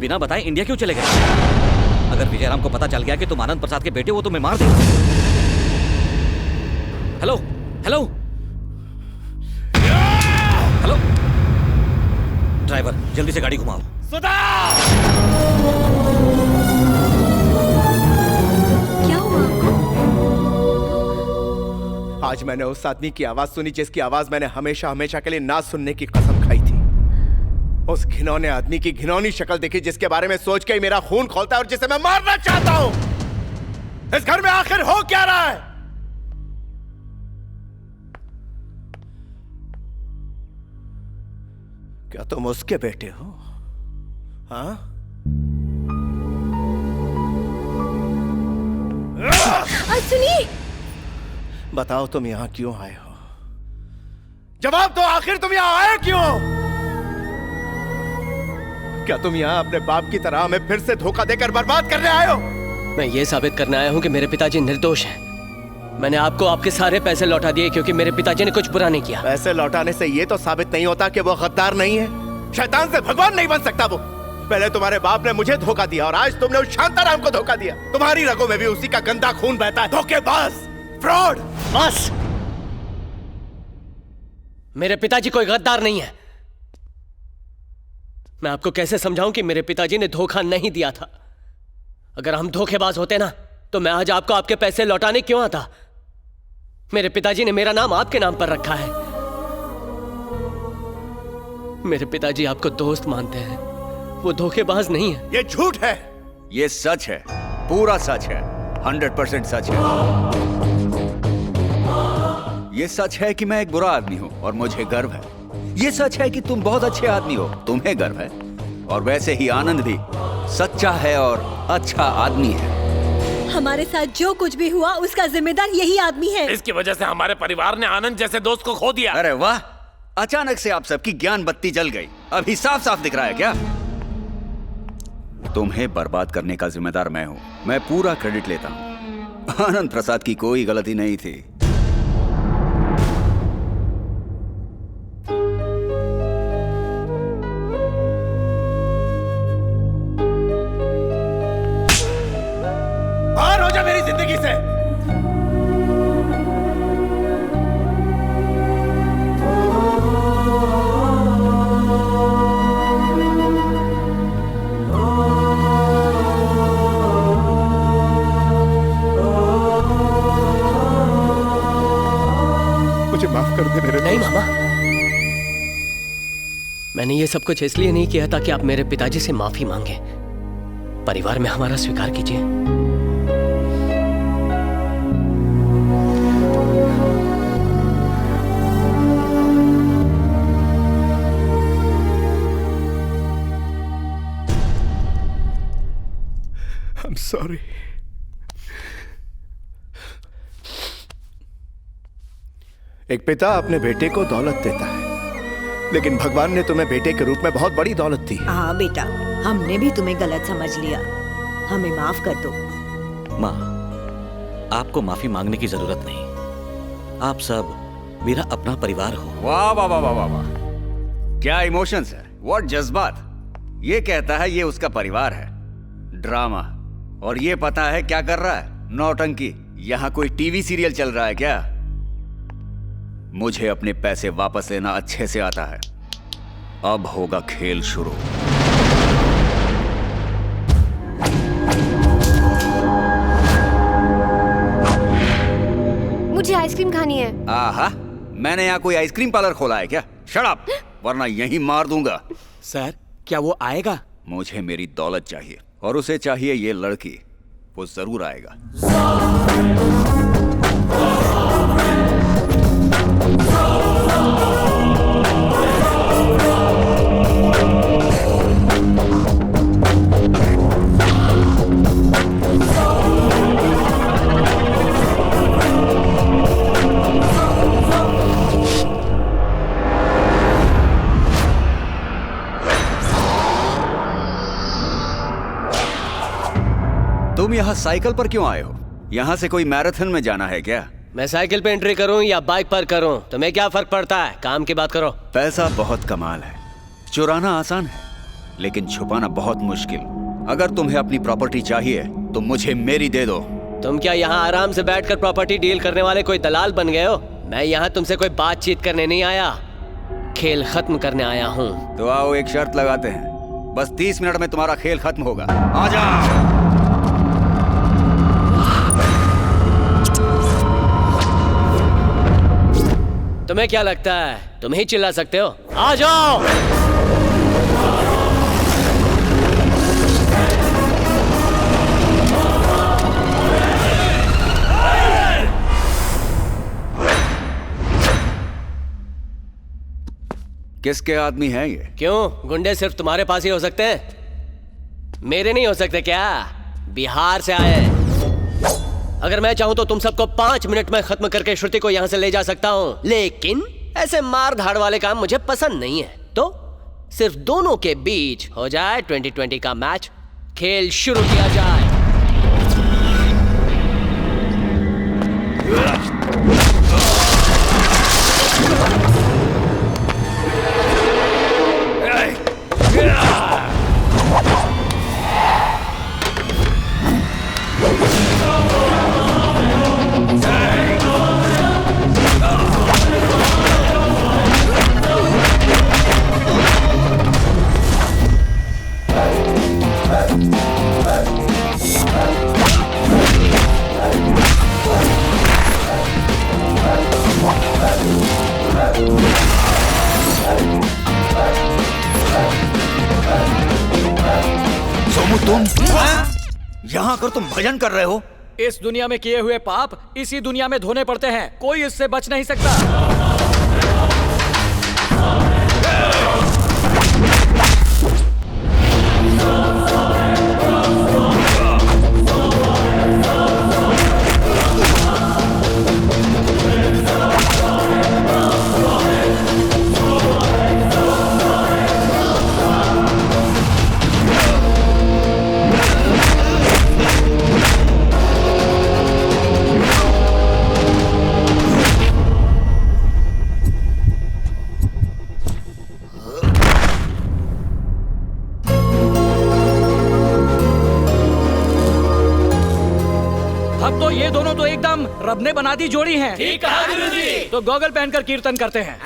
बिना बताए इंडिया क्यों चले गए? अगर विजयराम को पता चल गया कि तुम आनंद प्रसाद के बेटे हो तो मैं मार देगा। हेलो हेलो हेलो, ड्राइवर जल्दी से गाड़ी घुमाओ। सुधा! क्या हुआ आपको? आज मैंने उस आदमी की आवाज सुनी जिसकी आवाज मैंने हमेशा हमेशा के लिए ना सुनने की कसम खाई थी। उस घिनौने आदमी की घिनौनी शक्ल देखी जिसके बारे में सोच के ही मेरा खून खौलता है और जिसे मैं मारना चाहता हूं। इस घर में आखिर हो क्या रहा है? क्या तुम उसके बेटे हो? हाँ? सुनिए, बताओ तुम यहां क्यों आए हो? जवाब दो, आखिर तुम यहां आए क्यों? क्या तुम यहां अपने बाप की तरह हमें फिर से धोखा देकर बर्बाद करने आए हो? मैं ये साबित करने आया हूं कि मेरे पिताजी निर्दोष हैं। मैंने आपको आपके सारे पैसे लौटा दिए क्योंकि मेरे पिताजी ने कुछ बुरा नहीं किया। पैसे लौटाने से ये तो साबित नहीं होता कि वो गद्दार नहीं है। शैतान से भगवान नहीं बन सकता वो। पहले तुम्हारे बाप ने मुझे धोखा दिया और आज तुमने उस शांताराम को धोखा दिया। तुम्हारी रगों में भी उसी का गंदा खून बहता है। धोखेबाज, फ्रॉड। बस, मेरे पिताजी कोई गद्दार नहीं है। मैं आपको कैसे समझाऊं कि मेरे पिताजी ने धोखा नहीं दिया था? अगर हम धोखेबाज होते ना तो मैं आज आपको आपके पैसे लौटाने क्यों आता? मेरे पिताजी ने मेरा नाम आपके नाम पर रखा है। मेरे पिताजी आपको दोस्त मानते हैं, वो धोखेबाज नहीं है। ये झूठ है। ये सच है, पूरा सच है, 100% सच है। ये सच है कि मैं एक बुरा आदमी हूं और मुझे गर्व है। ये सच है कि तुम बहुत अच्छे आदमी हो, तुम्हें गर्व है। और वैसे ही आनंद भी सच्चा है और अच्छा आदमी है। हमारे साथ जो कुछ भी हुआ उसका जिम्मेदार यही आदमी है। इसकी वजह से हमारे परिवार ने आनंद जैसे दोस्त को खो दिया। अरे वाह, अचानक से आप सबकी ज्ञान बत्ती जल गई। अभी साफ साफ दिख रहा है क्या? तुम्हें बर्बाद करने का जिम्मेदार मैं हूं। मैं पूरा क्रेडिट लेता हूं। आनंद प्रसाद की कोई गलती नहीं थी। बाहर हो जा मेरी जिंदगी से। मुझे माफ कर दे मेरे नहीं दोस्त। मामा, मैंने ये सब कुछ इसलिए नहीं किया ताकि आप मेरे पिताजी से माफी मांगे। परिवार में हमारा स्वीकार कीजिए। I'm sorry. एक पिता अपने बेटे को दौलत देता है, लेकिन भगवान ने तुम्हें बेटे के रूप में बहुत बड़ी दौलत दी। हाँ बेटा, हमने भी तुम्हें गलत समझ लिया, हमें माफ कर दो। माँ, आपको माफी मांगने की जरूरत नहीं। आप सब मेरा अपना परिवार हो। वाह वाह वाह वाह वाह, क्या इमोशंस है, व्हाट जज्बात। ये कहता है ये उसका परिवार है। ड्रामा। और ये पता है क्या कर रहा है? नौटंकी। यहाँ कोई टीवी सीरियल चल रहा है क्या? मुझे अपने पैसे वापस लेना अच्छे से आता है। अब होगा खेल शुरू। मुझे आइसक्रीम खानी है। आहा, मैंने यहाँ कोई आइसक्रीम पार्लर खोला है क्या? शट अप, वरना यहीं मार दूंगा। सर, क्या वो आएगा? मुझे मेरी दौलत चाहिए और उसे चाहिए ये लड़की। वो जरूर आएगा। तुम यहाँ साइकिल पर क्यों आए हो? यहाँ से कोई मैराथन में जाना है क्या? मैं साइकिल पे एंट्री करूं या बाइक पर करूं, तुम्हें क्या फर्क पड़ता है? काम की बात करो। पैसा बहुत कमाल है, चुराना आसान है। लेकिन छुपाना बहुत मुश्किल। अगर तुम्हें अपनी प्रॉपर्टी चाहिए तो मुझे मेरी दे दो। तुम क्या यहाँ आराम से बैठकर प्रॉपर्टी डील करने वाले कोई दलाल बन गए हो? मैं यहाँ तुमसे कोई बातचीत करने नहीं आया, खेल खत्म करने आया हूँ। तो आओ एक शर्त लगाते हैं, बस 30 मिनट में तुम्हारा खेल खत्म होगा। आ जाओ। तुम्हें क्या लगता है तुम ही चिल्ला सकते हो? आ जाओ। किसके आदमी हैं ये? क्यों, गुंडे सिर्फ तुम्हारे पास ही हो सकते हैं? मेरे नहीं हो सकते क्या? बिहार से आए हैं। अगर मैं चाहूं तो तुम सबको 5 मिनट में खत्म करके श्रुति को यहां से ले जा सकता हूं, लेकिन ऐसे मार धाड़ वाले काम मुझे पसंद नहीं है। तो सिर्फ दोनों के बीच हो जाए 2020 का मैच, खेल शुरू किया जाए। सोमू, तुम यहाँ कर तुम भजन कर रहे हो? इस दुनिया में किए हुए पाप इसी दुनिया में धोने पड़ते हैं, कोई इससे बच नहीं सकता। अब तो ये दोनों तो एकदम रब ने बना दी जोड़ी हैं। ठीक कहा गुरुजी। तो गॉगल पहनकर कीर्तन करते हैं।